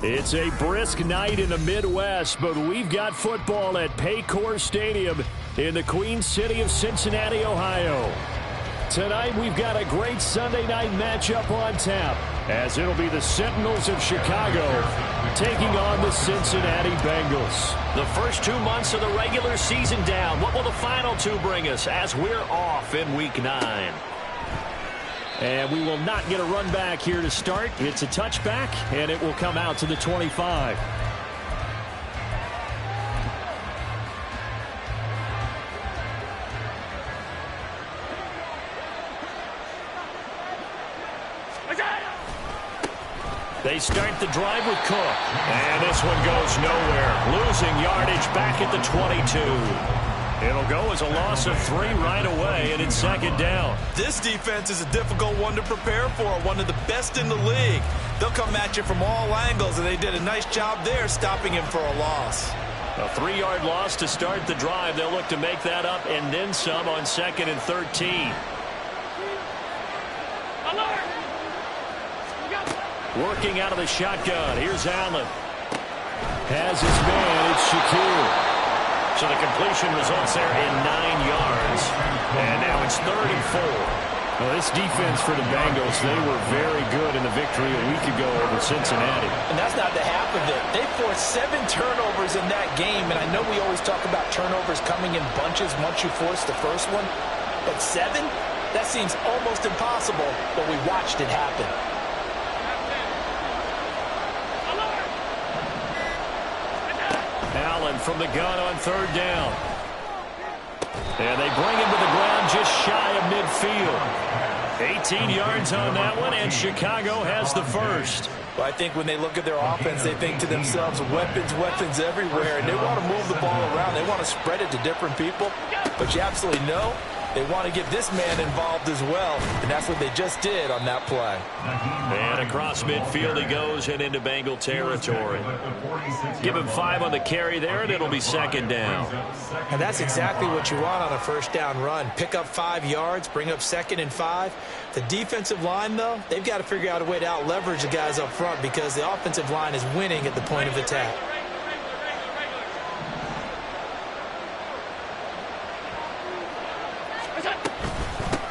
It's a brisk night in the Midwest, but we've got football at Paycor Stadium in the Queen City of Cincinnati, Ohio. Tonight, we've got a great Sunday night matchup on tap, as it'll be the Sentinels of Chicago taking on the Cincinnati Bengals. The first 2 months of the regular season down. What will the final two bring us as we're off in Week 9? And we will not get a run back here to start. It's a touchback, and it will come out to the 25. They start the drive with Cook. And this one goes nowhere. Losing yardage back at the 22. It'll go as a loss of 3 right away, and it's second down. This defense is a difficult one to prepare for, one of the best in the league. They'll come at you from all angles, and they did a nice job there stopping him for a loss. A 3-yard loss to start the drive. They'll look to make that up and then some on 2nd and 13. Working out of the shotgun. Here's Allen. Has his man. It's Shakir. So the completion results there in 9 yards. And now it's 3rd and 4. Well, this defense for the Bengals, they were very good in the victory a week ago over Cincinnati. And that's not the half of it. They forced 7 turnovers in that game. And I know we always talk about turnovers coming in bunches once you force the first one. But 7? That seems almost impossible. But we watched it happen. Allen from the gun on 3rd down. And they bring him to the ground just shy of midfield. 18 yards on that one, and Chicago has the first. Well, I think when they look at their offense, they think to themselves, weapons, weapons everywhere. And they want to move the ball around. They want to spread it to different people. But you absolutely know they want to get this man involved as well. And that's what they just did on that play. And across midfield he goes and into Bengal territory. Give him 5 on the carry there, and it'll be 2nd down. And that's exactly what you want on a first down run. Pick up 5 yards, bring up 2nd and 5. The defensive line, though, they've got to figure out a way to out-leverage the guys up front because the offensive line is winning at the point of attack.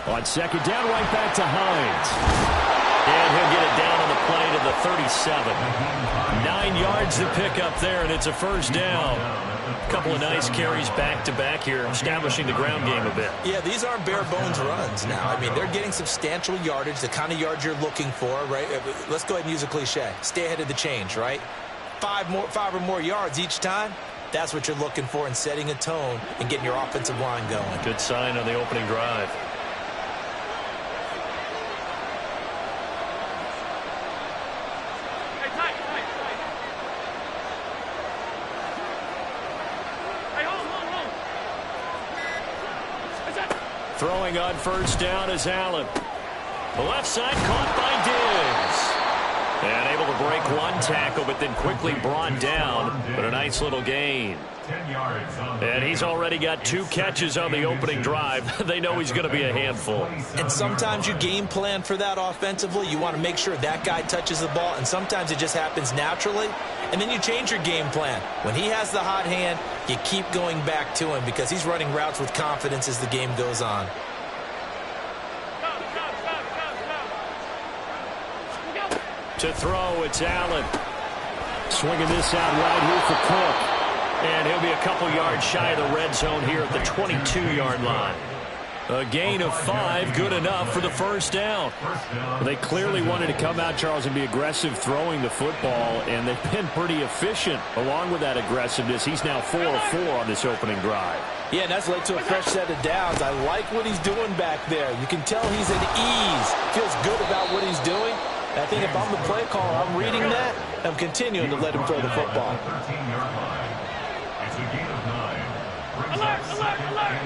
On 2nd down, right back to Hines. And he'll get it down on the play to the 37. 9 yards to pick up there, and it's a 1st down. A couple of nice carries back-to-back here, establishing the ground game a bit. Yeah, these aren't bare-bones runs now. I mean, they're getting substantial yardage, the kind of yards you're looking for, right? Let's go ahead and use a cliche. Stay ahead of the change, right? 5 or more yards each time. That's what you're looking for in setting a tone and getting your offensive line going. Good sign on the opening drive. Throwing on 1st down is Allen. The left side caught by Diggs. And able to break one tackle, but then quickly brought down. But a nice little gain. And he's already got 2 catches on the opening drive. They know he's going to be a handful. And sometimes you game plan for that offensively. You want to make sure that guy touches the ball. And sometimes it just happens naturally. And then you change your game plan. When he has the hot hand, you keep going back to him because he's running routes with confidence as the game goes on. To throw, it's Allen. Swinging this out right here for Cook. And he'll be a couple yards shy of the red zone here at the 22-yard line. A gain of 5, good enough for the 1st down. They clearly wanted to come out, Charles, and be aggressive throwing the football, and they've been pretty efficient along with that aggressiveness. He's now 4 of 4 on this opening drive. Yeah, and that's led to a fresh set of downs. I like what he's doing back there. You can tell he's at ease, feels good about what he's doing. I think if I'm the play caller, I'm reading that, I'm continuing to let him throw the football. It's a gain of 9. Alert, alert, alert!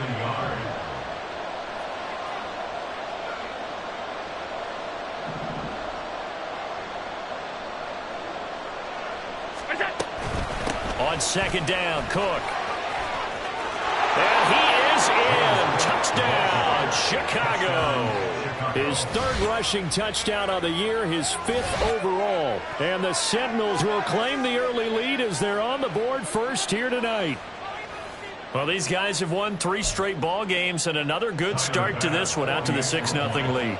On second down, Cook. And he is in. Touchdown, Chicago. His third rushing touchdown of the year, his 5th overall. And the Sentinels will claim the early lead as they're on the board first here tonight. Well, these guys have won 3 straight ball games and another good start to this one out to the 6-0 lead.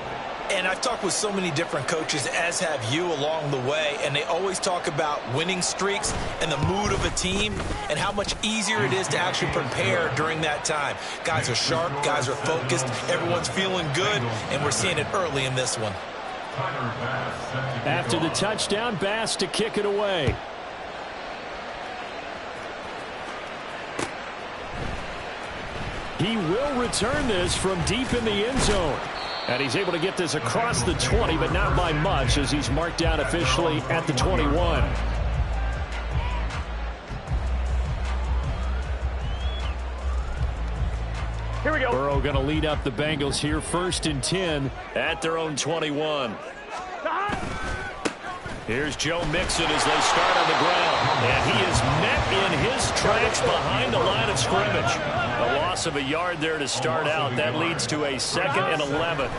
And I've talked with so many different coaches, as have you, along the way, and they always talk about winning streaks and the mood of a team and how much easier it is to actually prepare during that time. Guys are sharp, guys are focused, everyone's feeling good, and we're seeing it early in this one. After the touchdown, Bass to kick it away. He will return this from deep in the end zone. And he's able to get this across the 20, but not by much, as he's marked down officially at the 21. Here we go. Burrow going to lead up the Bengals here, 1st and 10 at their own 21. Here's Joe Mixon as they start on the ground. And he is met in his tracks behind the line of scrimmage. A loss of a yard there to start out. That leads to a 2nd and 11.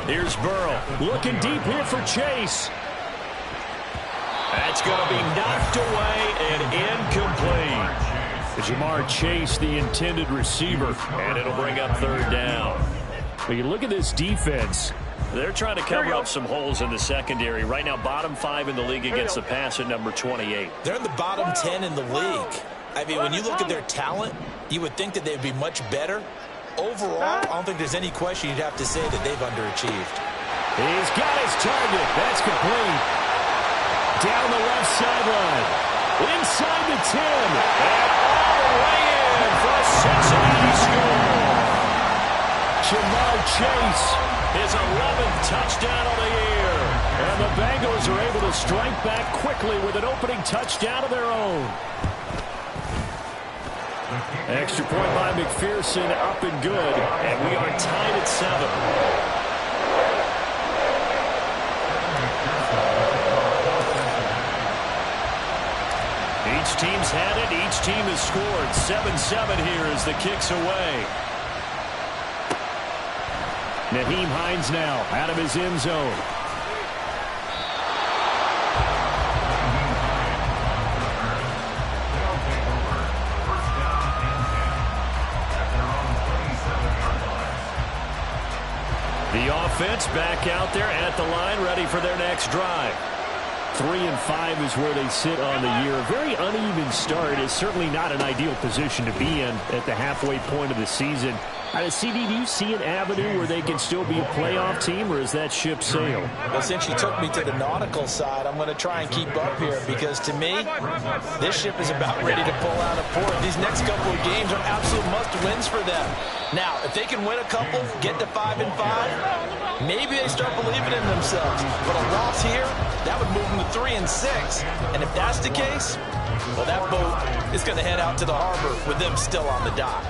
Here's Burrow looking deep here for Chase. That's going to be knocked away and incomplete. Jamar Chase, the intended receiver, and it'll bring up 3rd down. But you look at this defense. They're trying to cover up some holes in the secondary. Right now, bottom 5 in the league against the pass at number 28. They're in the bottom 10 in the league. I mean, when you look at their talent, you would think that they'd be much better. Overall, I don't think there's any question you'd have to say that they've underachieved. He's got his target. That's complete. Down the left sideline. Inside the 10. And all the way in for a Cincinnati score. Jamar Chase, his 11th touchdown of the year. And the Bengals are able to strike back quickly with an opening touchdown of their own. Extra point by McPherson, up and good. And we are tied at 7. Each team's had it. Each team has scored. 7-7 here as the kick's away. Naheem Hines now out of his end zone. The offense back out there at the line, ready for their next drive. 3-5 is where they sit on the year. A very uneven start is certainly not an ideal position to be in at the halfway point of the season. CD, do you see an avenue where they can still be a playoff team, or is that ship sailed? Well, since you took me to the nautical side, I'm going to try and keep up here because, to me, this ship is about ready to pull out of port. These next couple of games are absolute must-wins for them. Now, if they can win a couple, get to 5-5, maybe they start believing in themselves. But a loss here, that would move them to 3-6. And if that's the case, well, that boat is going to head out to the harbor with them still on the dock.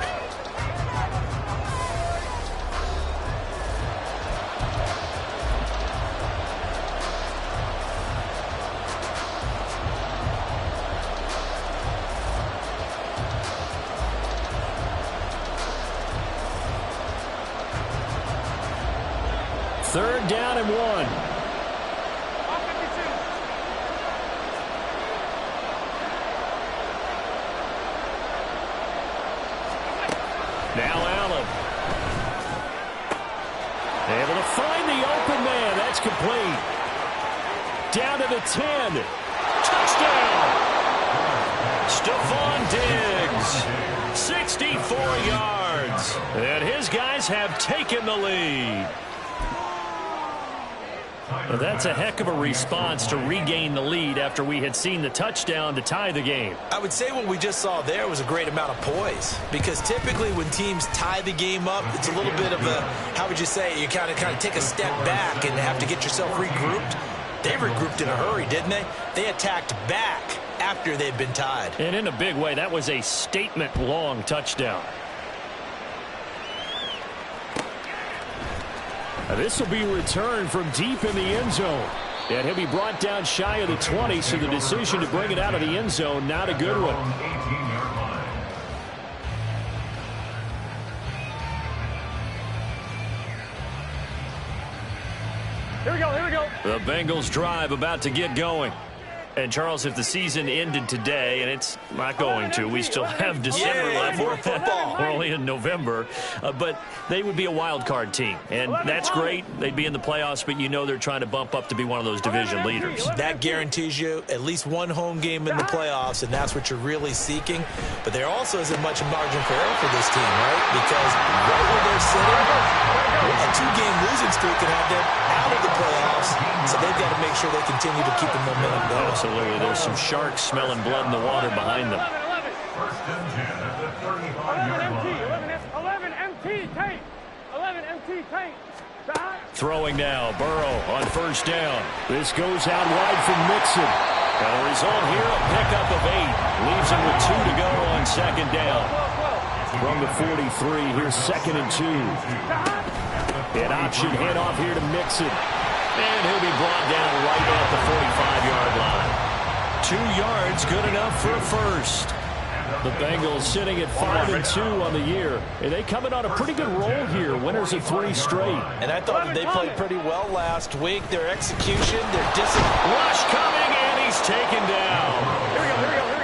Third down and 1. Now Allen. Able to find the open man. That's complete. Down to the 10. Touchdown. Stephon Diggs. 64 yards. And his guys have taken the lead. Well, that's a heck of a response to regain the lead after we had seen the touchdown to tie the game. I would say what we just saw there was a great amount of poise, because typically when teams tie the game up, it's a little bit of a, how would you say, you kind of take a step back and have to get yourself regrouped. They regrouped in a hurry, didn't they? They attacked back after they'd been tied. And in a big way, that was a statement-long touchdown. This will be returned from deep in the end zone. And he'll be brought down shy of the 20, so the decision to bring it out of the end zone, not a good one. 18-yard line. Here we go, here we go. The Bengals drive about to get going. And, Charles, if the season ended today, and it's not going to, we still have December left. More football. We're only in November. But they would be a wild card team. And that's great. They'd be in the playoffs, but you know they're trying to bump up to be one of those division leaders. That guarantees you at least one home game in the playoffs, and that's what you're really seeking. But there also isn't much margin for error for this team, right? Because right where they're sitting, a two-game losing streak can have them out of the playoffs. So they've got to make sure they continue to keep the momentum going. Absolutely. There's some sharks smelling blood in the water behind them. First and 10 at the 35-yard line. 11 MT, tank. 11 MT, tank. Throwing now, Burrow on first down. This goes out wide from Mixon. And the result here, a pickup of 8. Leaves him with 2 to go on second down. From the 43, here's 2nd and 2. An option handoff here to Mixon. And he'll be brought down right at the 45-yard line. 2 yards, good enough for a first. The Bengals sitting at 5-2 on the year. And they come in on a pretty good roll here. Winners of 3 straight. And I thought that they played pretty well last week. Their execution, their discipline. Rush coming, and he's taken down.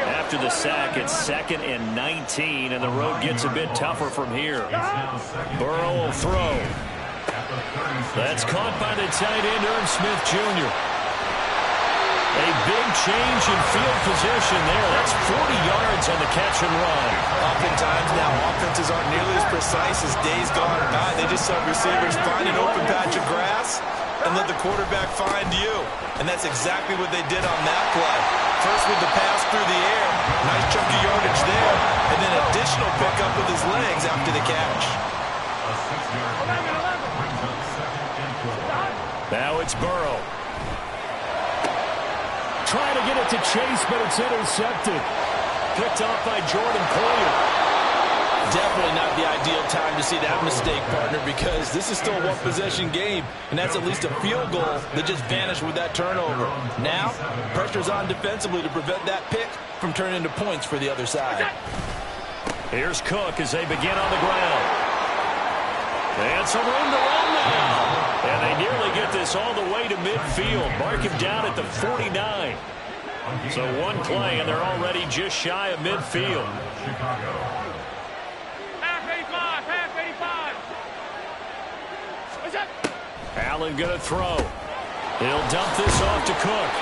After the sack, it's 2nd and 19, and the road gets a bit tougher from here. Burrow will throw. That's caught by the tight end, Irv Smith Jr. A big change in field position there. That's 40 yards on the catch and run. Oftentimes now, offenses aren't nearly as precise as days gone by. They just have receivers find an open patch of grass and let the quarterback find you. And that's exactly what they did on that play. First with the pass through the air. Nice chunk of yardage there. And then additional pickup with his legs after the catch. A 6-yard gain brings up 2nd and 12. Now it's Burrow. Trying to get it to Chase, but it's intercepted. Picked off by Jordan Poyer. Definitely not the ideal time to see that mistake, partner, because this is still a one-possession game, and that's at least a field goal that just vanished with that turnover. Now, pressure's on defensively to prevent that pick from turning into points for the other side. Here's Cook as they begin on the ground. And some room to run now. And they nearly get this all the way to midfield. Mark him down at the 49. So one play, and they're already just shy of midfield. Chicago. Allen going to throw. He'll dump this off to Cook.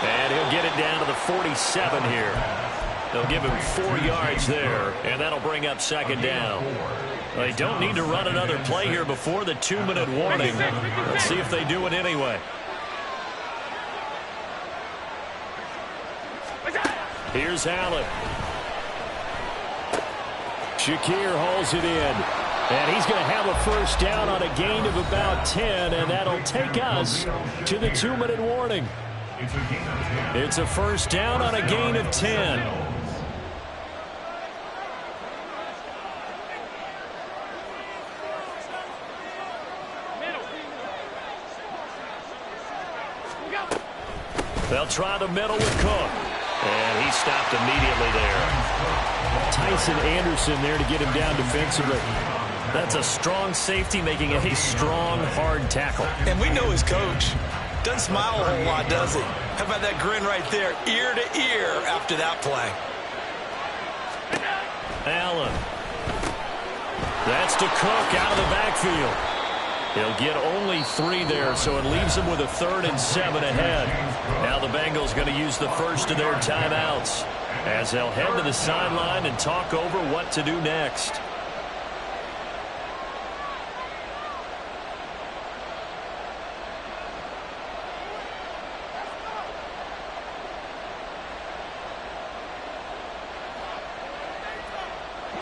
And he'll get it down to the 47 here. They'll give him 4 yards there, and that'll bring up 2nd down. They don't need to run another play here before the 2-minute warning. Let's see if they do it anyway. Here's Allen. Shakir hauls it in. And he's going to have a first down on a gain of about 10, and that'll take us to the 2-minute warning. It's a first down on a gain of 10. They'll try the middle with Cook. And he stopped immediately there. Tyson Anderson there to get him down defensively. That's a strong safety making a strong, hard tackle. And we know his coach. Doesn't smile a whole lot, does he? How about that grin right there, ear to ear after that play? Allen. That's to Cook out of the backfield. He'll get only 3 there, so it leaves him with a 3rd and 7 ahead. Now the Bengals going to use the first of their timeouts as they'll head to the sideline and talk over what to do next.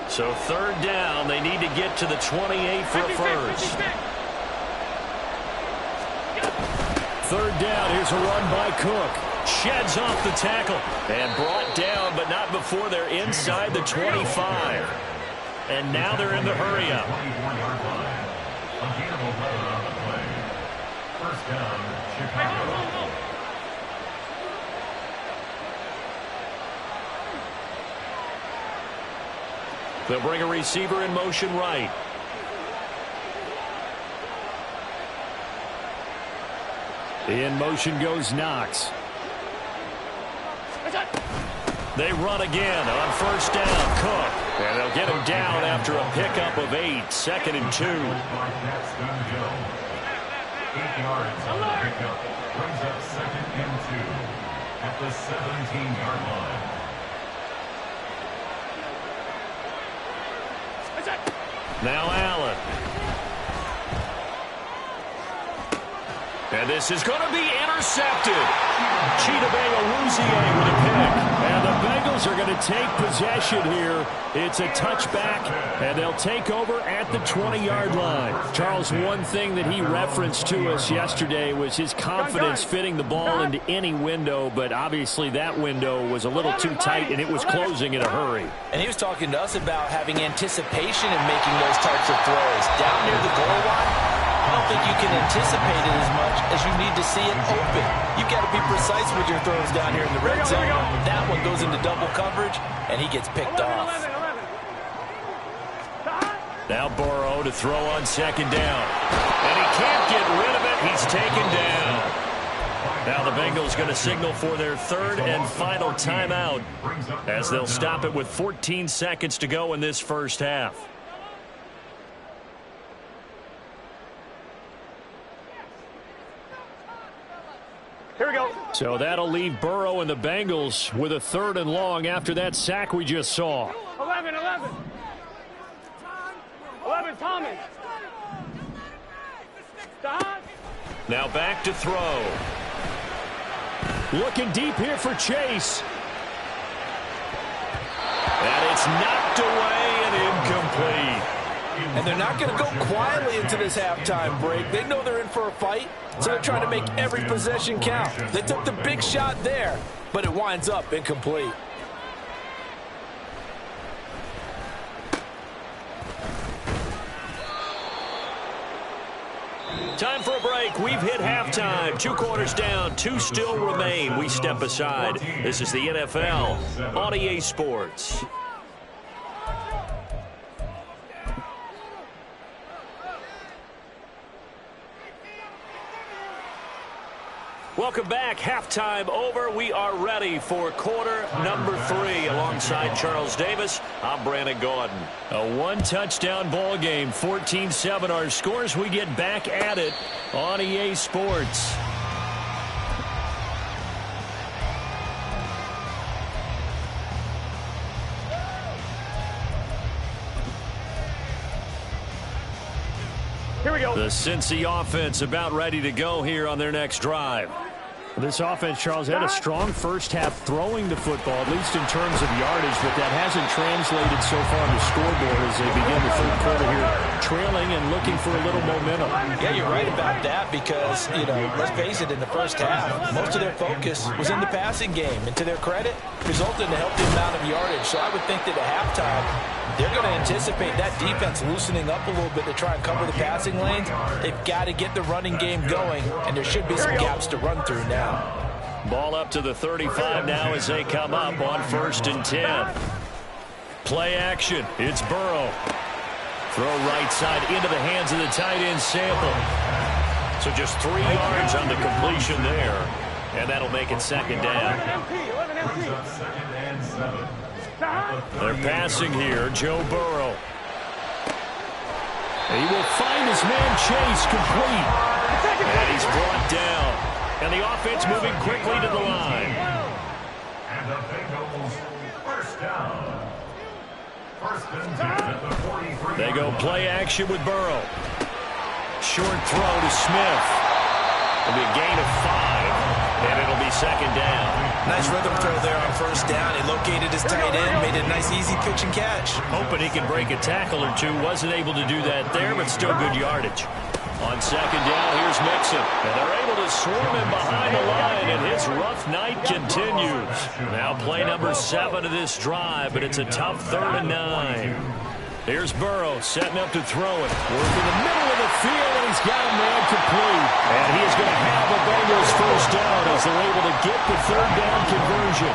So 3rd down, they need to get to the 28 for a first. third down. Here's a run by Cook. Sheds off the tackle. And brought down, but not before they're inside the 25. And now they're in the hurry-up. First down, Chicago. They'll bring a receiver in motion right. In motion goes Knox. They run again on first down. Cook. And they'll get him down after a pickup of 8. 2nd and 2. 8 yards on the pickup. Brings up 2nd and 2 at the 17-yard line. Now Allen. And this is going to be intercepted. Chidobe-Awuzie with a pick. And the Bengals are going to take possession here. It's a touchback, and they'll take over at the 20-yard line. Charles, one thing that he referenced to us yesterday was his confidence fitting the ball into any window, but obviously that window was a little too tight, and it was closing in a hurry. And he was talking to us about having anticipation in making those types of throws. Down near the goal line, I don't think you can anticipate it as much as you need to see it open. You've got to be precise with your throws down here in the red zone. That one goes into double coverage, and he gets picked off. Now Burrow to throw on 2nd down. And he can't get rid of it. He's taken down. Now the Bengals going to signal for their 3rd and final timeout as they'll stop it with 14 seconds to go in this first half. Here we go. So that'll leave Burrow and the Bengals with a 3rd and long after that sack we just saw. 11, Thomas. Now back to throw. Looking deep here for Chase. And it's knocked away and incomplete. And they're not going to go quietly into this halftime break. They know they're in for a fight, so they're trying to make every possession count. They took the big shot there, but it winds up incomplete. Time for a break. We've hit halftime. 2 quarters down. 2 still remain. We step aside. This is the NFL on EA Sports. Welcome back. Halftime over. We are ready for quarter number 3. Alongside Charles Davis, I'm Brandon Gaudin. A 1-touchdown ball game. 14-7 our scores. We get back at it on EA Sports. Here we go. The Cincy offense about ready to go here on their next drive. This offense, Charles, had a strong first half throwing the football, at least in terms of yardage, but that hasn't translated so far on the scoreboard as they begin the 3rd quarter here, trailing and looking for a little momentum. Yeah, you're right about that because, let's face it, in the first half, most of their focus was in the passing game. And to their credit, resulted in a healthy amount of yardage. So I would think that at halftime, they're going to anticipate that defense loosening up a little bit to try and cover the passing lanes. They've got to get the running game going, and there should be some gaps to run through now. Ball up to the 35 now as they come up on 1st and 10. Play action. It's Burrow. Throw right side into the hands of the tight end Sample. So just 3 yards on the completion there. And that'll make it 2nd down. They're passing here. Joe Burrow. He will find his man Chase complete. And he's brought down. And the offense moving quickly to the line. And the Bengals first down. 1st and 10 at the 43. They go play action with Burrow. Short throw to Smith. It'll be a gain of 5, and it'll be 2nd down. Nice rhythm throw there on 1st down. He located his tight end, made it a nice easy pitch and catch. Hoping he can break a tackle or two. Wasn't able to do that there, but still good yardage. On second down, here's Mixon. And they're able to swarm him behind the line, and his rough night continues. Now play number 7 of this drive, but it's a tough 3rd and 9. Here's Burrow setting up to throw it. Working the middle of the field, and he's got a man complete. And he is going to have a Bengals first down as they're able to get the 3rd down conversion.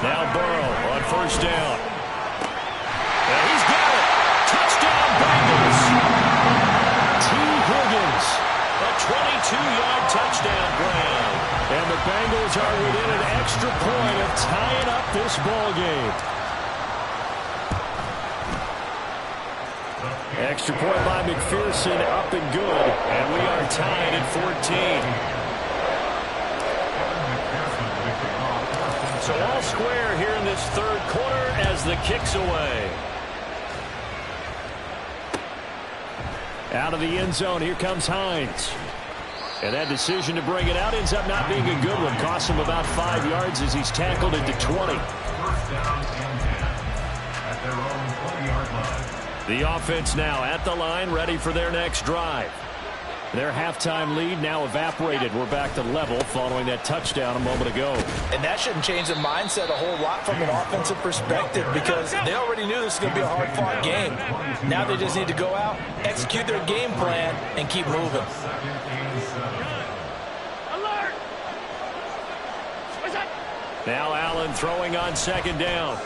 Now Burrow on first down. And he's got it. Touchdown Bengals. T. Higgins. A 22-yard touchdown grab. And the Bengals are within an extra point of tying up this ball game. Extra point by McPherson, up and good. And we are tied at 14. So all square here in this 3rd quarter as the kick's away. Out of the end zone, here comes Hines. And that decision to bring it out ends up not being a good one. Costs him about 5 yards as he's tackled at the 20. First down and 10 at their own 20-yard line. The offense now at the line, ready for their next drive. Their halftime lead now evaporated. We're back to level following that touchdown a moment ago. And that shouldn't change the mindset a whole lot from an offensive perspective because they already knew this was going to be a hard-fought game. Now they just need to go out, execute their game plan, and keep moving. Alert! Now Allen throwing on second down.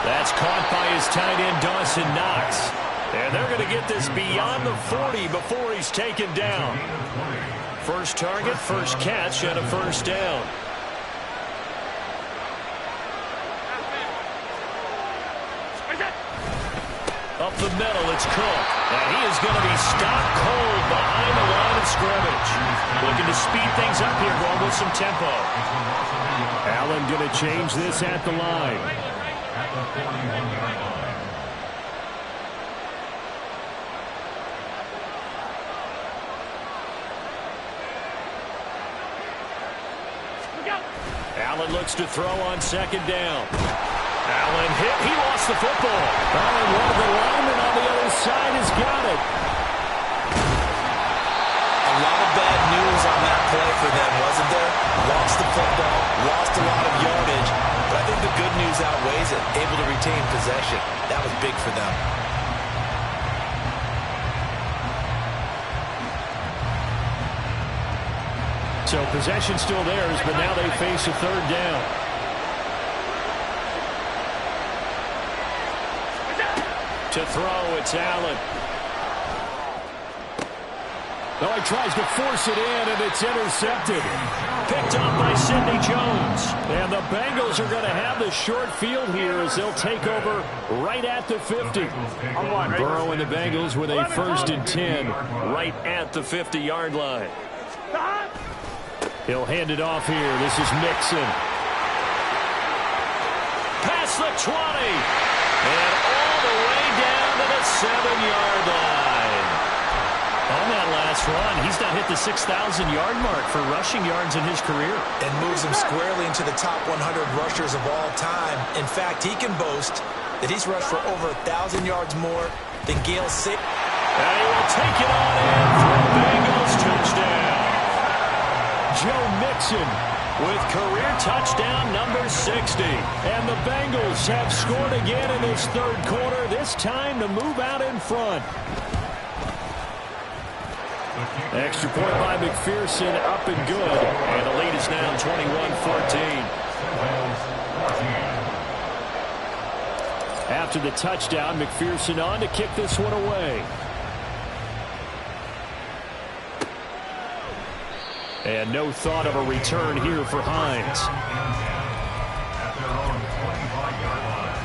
That's caught by his tight end, Dawson Knox. And they're going to get this beyond the 40 before he's taken down. First target, first catch, and a first down. Up the middle, it's Cook. And he is going to be stopped cold behind the line of scrimmage. Looking to speed things up here, going with some tempo. Allen going to change this at the line. At the 41-yard line. Allen looks to throw on second down. Allen hit. He lost the football. And one of the linemen on the other side has got it. A lot of bad news on that play for them, wasn't there? Lost the football, lost a lot of yardage. But I think the good news outweighs it. Able to retain possession. That was big for them. So possession still theirs, but now they face a third down. To throw, it's Allen. No, he tries to force it in, and it's intercepted. Picked up by Sidney Jones. And the Bengals are going to have the short field here as they'll take over right at the 50. Burrow and the Bengals with a 1st and 10 right at the 50-yard line. He'll hand it off here. This is Mixon. Past the 20. And all the way down to the 7-yard line. On that last run, he's not hit the 6,000-yard mark for rushing yards in his career. And moves him squarely into the top 100 rushers of all time. In fact, he can boast that he's rushed for over 1,000 yards more than Gale Sayers. And he will take it on in for a Bengals touchdown. Joe Mixon with career touchdown number 60. And the Bengals have scored again in this 3rd quarter, this time to move out in front. Extra point by McPherson, up and good. And the lead is now 21-14. After the touchdown, McPherson on to kick this one away. And no thought of a return here for Hines. At their own 25-yard line.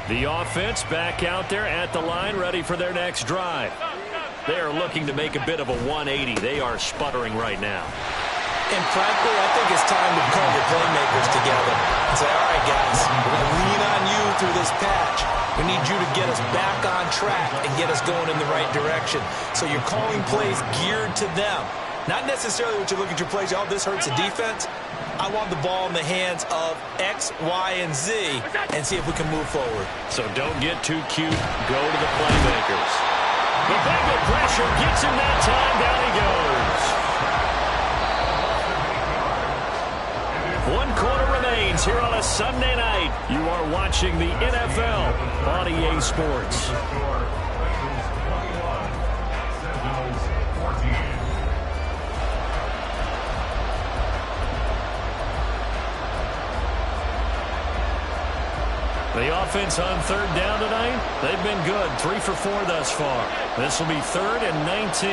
The offense back out there at the line, ready for their next drive. They are looking to make a bit of a 180. They are sputtering right now. And frankly, I think it's time to call your playmakers together and say, all right, guys, we're going to lean on you through this patch. We need you to get us back on track and get us going in the right direction. So you're calling plays geared to them. Not necessarily what you look at your plays, oh, this hurts the defense. I want the ball in the hands of X, Y, and Z and see if we can move forward. So don't get too cute. Go to the playmakers. The Bengal pressure gets him that time. Down he goes. 1 quarter remains here on a Sunday night. You are watching the NFL on EA Sports. The offense on 3rd down tonight, they've been good. 3 for 4 thus far. This will be 3rd and 19.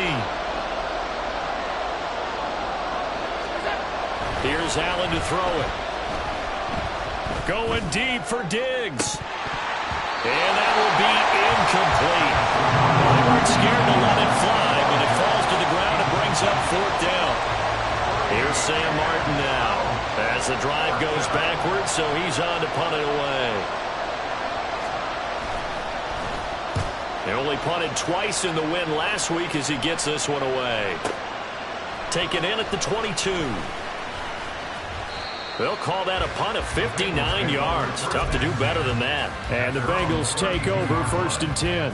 Here's Allen to throw it. Going deep for Diggs. And that will be incomplete. They weren't scared to let it fly, but it falls to the ground and brings up 4th down. Here's Sam Martin now. As the drive goes backwards, so he's on to punt it away. They only punted twice in the win last week as he gets this one away. Taken in at the 22. They'll call that a punt of 59 yards. Tough to do better than that. And the Bengals take over 1st and 10.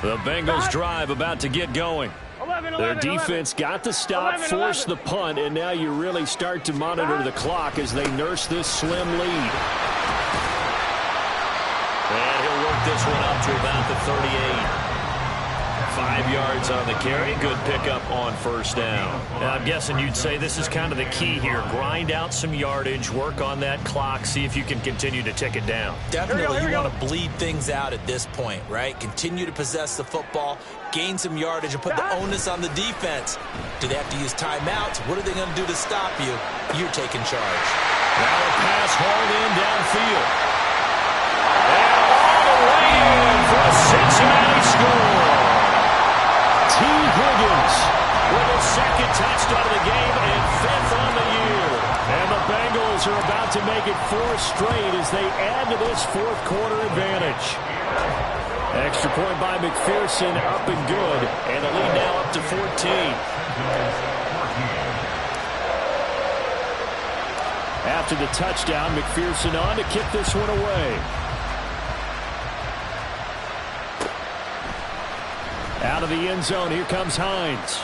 The Bengals drive about to get going. Their defense got the stop, forced the punt, and now you really start to monitor the clock as they nurse this slim lead. And he'll work this one up to about the 38. 5 yards on the carry. Good pickup on 1st down. Now, I'm guessing you'd say this is kind of the key here. Grind out some yardage, work on that clock, see if you can continue to tick it down. Definitely, you want to bleed things out at this point, right? Continue to possess the football, gain some yardage, and put the onus on the defense. Do they have to use timeouts? What are they going to do to stop you? You're taking charge. Now a pass hauled in downfield. And all the way in for a Cincinnati score. T. Higgins with his 2nd touchdown of the game and 5th on the year. And the Bengals are about to make it 4 straight as they add to this 4th quarter advantage. Extra point by McPherson, up and good. And the lead now up to 14. After the touchdown, McPherson on to kick this one away. Out of the end zone, here comes Hines.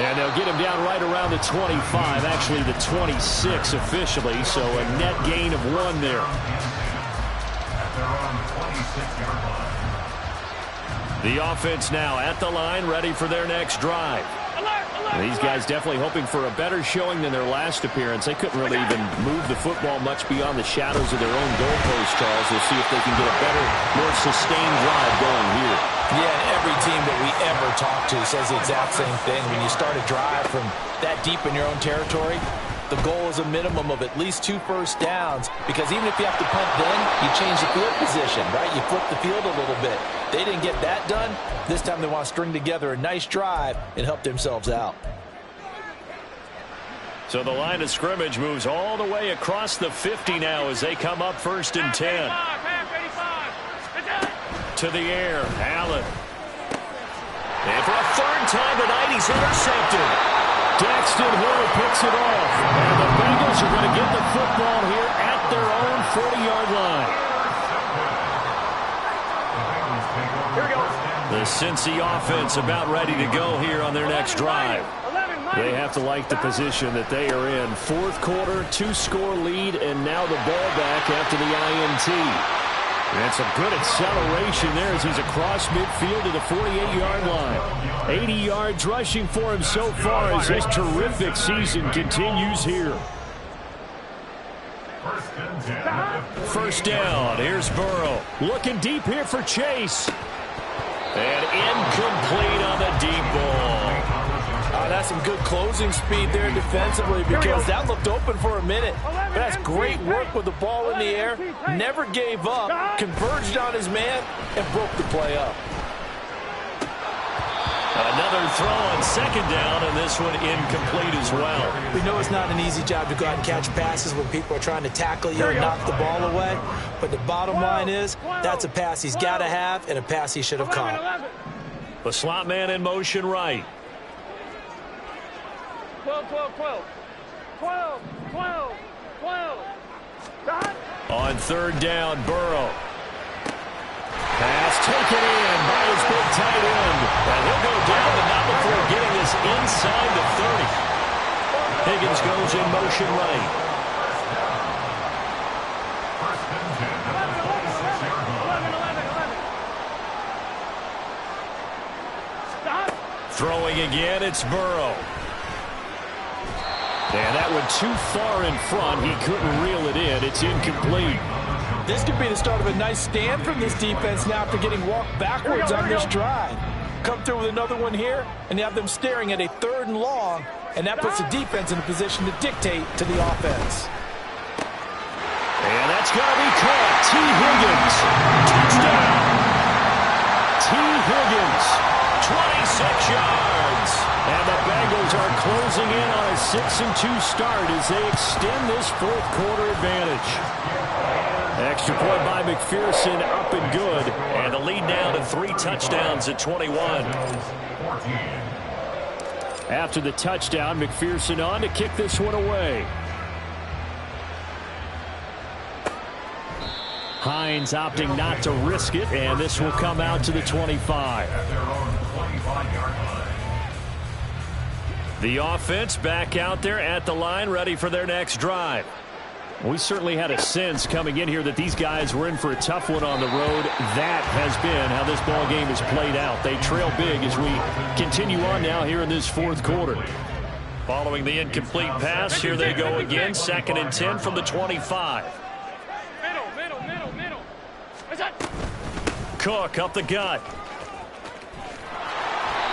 And they'll get him down right around the 25, actually the 26 officially, so a net gain of 1 there. The offense now at the line, ready for their next drive. These guys definitely hoping for a better showing than their last appearance. They couldn't really even move the football much beyond the shadows of their own goalpost, Charles. We'll see if they can get a better, more sustained drive going here. Yeah, every team that we ever talk to says the exact same thing. When you start a drive from that deep in your own territory, the goal is a minimum of at least 2 first downs, because even if you have to punt then, you change the field position, right? You flip the field a little bit. They didn't get that done. This time they want to string together a nice drive and help themselves out. So the line of scrimmage moves all the way across the 50 now as they come up 1st and 10. To the air, Allen. And for a 3rd time tonight, he's intercepted. Daxton Hill picks it off. And the Bengals are going to get the football here at their own 40-yard line. Here we go. The Cincy offense about ready to go here on their next drive. They have to like the position that they are in. 4th quarter, 2-score lead, and now the ball back after the INT. And some good acceleration there as he's across midfield to the 48-yard line. 80 yards rushing for him so far as this terrific season continues here. 1st down. Here's Burrow. Looking deep here for Chase. And incomplete on the deep ball. That's some good closing speed there defensively, because that looked open for a minute. But that's great work with the ball in the air. Never gave up, converged on his man, and broke the play up. Another throw on second down, and this one incomplete as well. We know it's not an easy job to go out and catch passes when people are trying to tackle you and knock the ball away. But the bottom line is that's a pass he's got to have and a pass he should have caught. The slot man in motion right. 12, 12, 12. 12, 12, 12. On third down, Burrow. Pass taken in by his big tight end. And he'll go down, but not before getting this inside the 30. Higgins goes in motion right. Throwing again, it's Burrow. And that one too far in front. He couldn't reel it in. It's incomplete. This could be the start of a nice stand from this defense now after getting walked backwards on this drive. Come through with another one here, and you have them staring at a 3rd and long, and that puts the defense in a position to dictate to the offense. And that's going to be caught. T. Higgins. Touchdown. T. Higgins. 26 yards. And the Bengals are closing in on a 6-2 start as they extend this 4th quarter advantage. Extra point by McPherson, up and good. And the lead now to 3 touchdowns at 21. After the touchdown, McPherson on to kick this one away. Hines opting not to risk it, and this will come out to the 25. The offense back out there at the line, ready for their next drive. We certainly had a sense coming in here that these guys were in for a tough one on the road. That has been how this ball game has played out. They trail big as we continue on now here in this 4th quarter. Following the incomplete pass, here they go again. 2nd and 10 from the 25. Middle. Cook up the gut.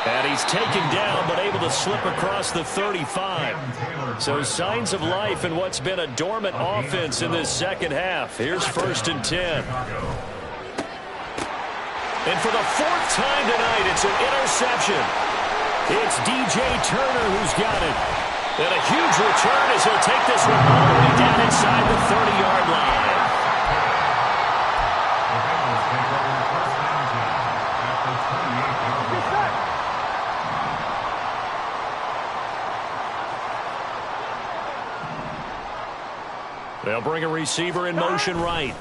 And he's taken down, but able to slip across the 35. So signs of life in what's been a dormant offense in this second half. Here's 1st and 10. And for the 4th time tonight, it's an interception. It's DJ Turner who's got it. And a huge return as he'll take this one all the way down inside the 30-yard line. They'll bring a receiver in motion right.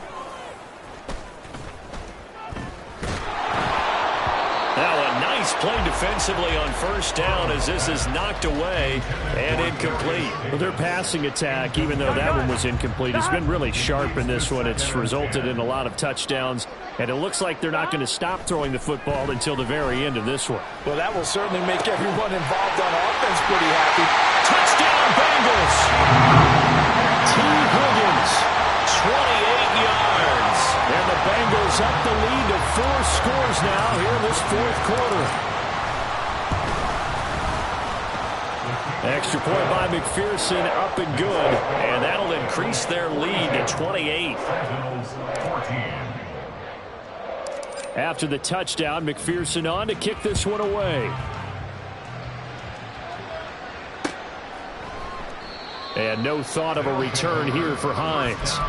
Now a nice play defensively on 1st down as this is knocked away and incomplete. Well, their passing attack, even though that one was incomplete, has been really sharp in this one. It's resulted in a lot of touchdowns, and it looks like they're not going to stop throwing the football until the very end of this one. Well, that will certainly make everyone involved on offense pretty happy. Touchdown, Bengals! T. Higgins, 28 yards. And the Bengals up the lead to 4 scores now here in this 4th quarter. Extra point by McPherson, up and good. And that'll increase their lead to 28. After the touchdown, McPherson on to kick this one away. And no thought of a return here for Hines.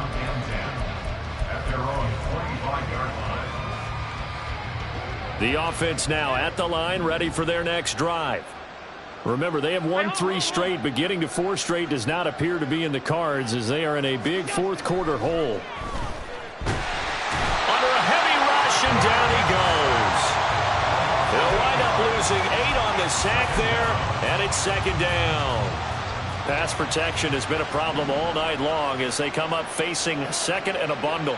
The offense now at the line, ready for their next drive. Remember, they have won 3 straight, but getting to 4 straight does not appear to be in the cards as they are in a big 4th quarter hole. Under a heavy rush, and down he goes. They'll wind up losing 8 on the sack there, and it's 2nd down. Pass protection has been a problem all night long as they come up facing 2nd and a bundle.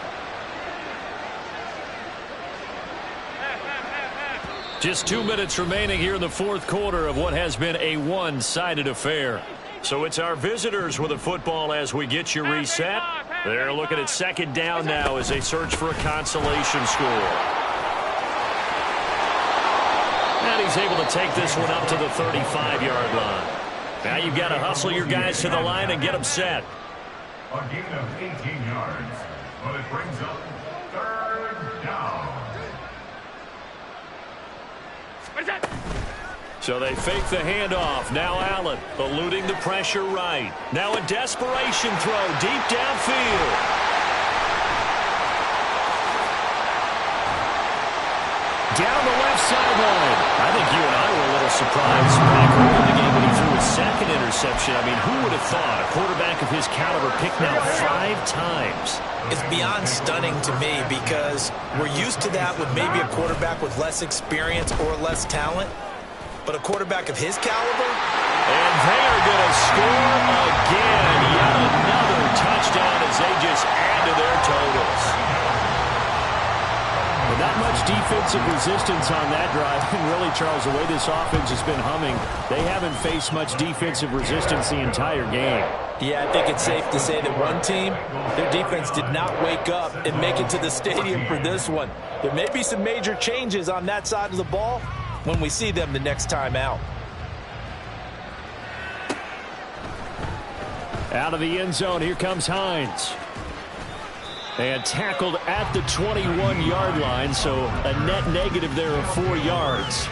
Just 2 minutes remaining here in the 4th quarter of what has been a one-sided affair. So it's our visitors with the football as we get you reset. They're looking at 2nd down now as they search for a consolation score. And he's able to take this one up to the 35-yard line. Now you've got to hustle your guys to the line and get them set. A gain of 18 yards, but it brings up 3rd down. So they fake the handoff. Now Allen eluding the pressure right. Now a desperation throw deep downfield. Down the left sideline. I think you and I were a little surprised back early in the game when he threw his second interception. I mean, who would have thought a quarterback of his caliber picked now 5 times? It's beyond stunning to me because we're used to that with maybe a quarterback with less experience or less talent. But a quarterback of his caliber? And they are going to score again. Yet another touchdown as they just add to their totals. Not much defensive resistance on that drive. And really, Charles, the way this offense has been humming, they haven't faced much defensive resistance the entire game. Yeah, I think it's safe to say that one team, their defense did not wake up and make it to the stadium for this one. There may be some major changes on that side of the ball when we see them the next time out. Out of the end zone, here comes Hines. And tackled at the 21-yard line, so a net negative there of 4 yards.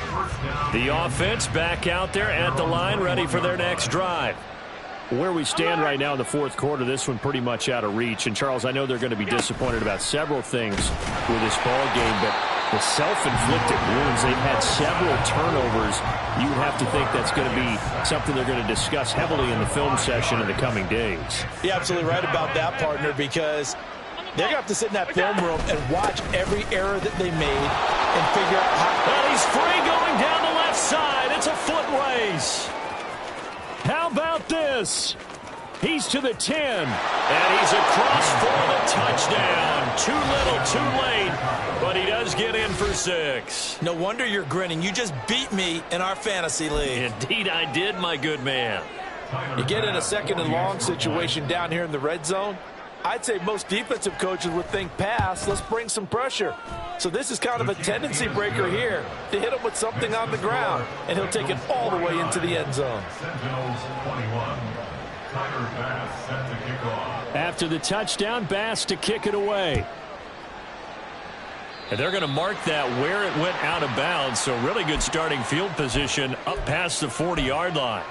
The offense back out there at the line, ready for their next drive. Where we stand right now in the fourth quarter, this one pretty much out of reach. And, Charles, I know they're going to be disappointed about several things with this ball game, but the self-inflicted wounds, they've had several turnovers. You would have to think that's going to be something they're going to discuss heavily in the film session in the coming days. You're absolutely right about that, partner, because they're going to have to sit in that film room and watch every error that they made and figure out how. Well, he's free going down the left side. It's a foot race. How about this? He's to the 10. And he's across for the touchdown. Too little, too late, but he does get in for 6. No wonder you're grinning. You just beat me in our fantasy league. Indeed I did, my good man. You get in a second and long situation down here in the red zone, I'd say most defensive coaches would think pass, let's bring some pressure. So this is kind of a tendency breaker here to hit him with something on the ground, and he'll take it all the way into the end zone. After the touchdown, Bass to kick it away. And they're going to mark that where it went out of bounds, so really good starting field position up past the 40-yard line.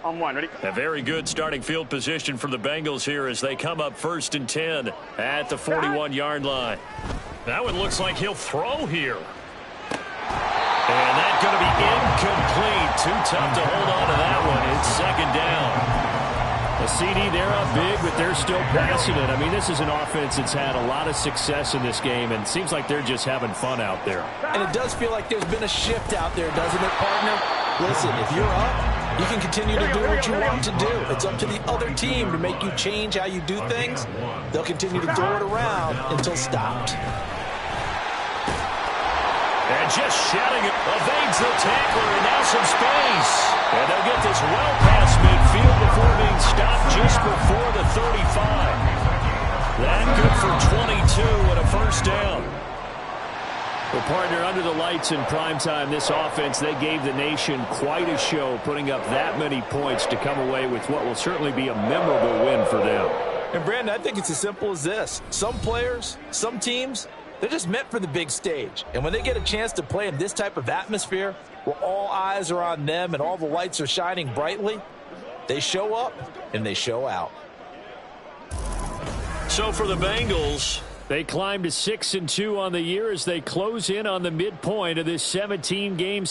On 1, ready? A very good starting field position for the Bengals here as they come up 1st and 10 at the 41-yard line. That one looks like he'll throw here. And that's going to be incomplete. Too tough to hold on to that one. It's 2nd down. A CD, they're up big, but they're still passing it. I mean, this is an offense that's had a lot of success in this game, and it seems like they're just having fun out there. And it does feel like there's been a shift out there, doesn't it, partner? Listen, if you're up, you can continue to do what you want to do. It's up to the other team to make you change how you do things. They'll continue to throw it around until stopped. And just shouting it, evades the tackler, and now some space. And they'll get this well past midfield before being stopped just before the 35. That good for 22 and a 1st down. Well, partner, under the lights in primetime, this offense, they gave the nation quite a show, putting up that many points to come away with what will certainly be a memorable win for them. And, Brandon, I think it's as simple as this. Some players, some teams, they're just meant for the big stage. And when they get a chance to play in this type of atmosphere, where all eyes are on them and all the lights are shining brightly, they show up and they show out. So for the Bengals, they climb to 6-2 on the year as they close in on the midpoint of this 17-game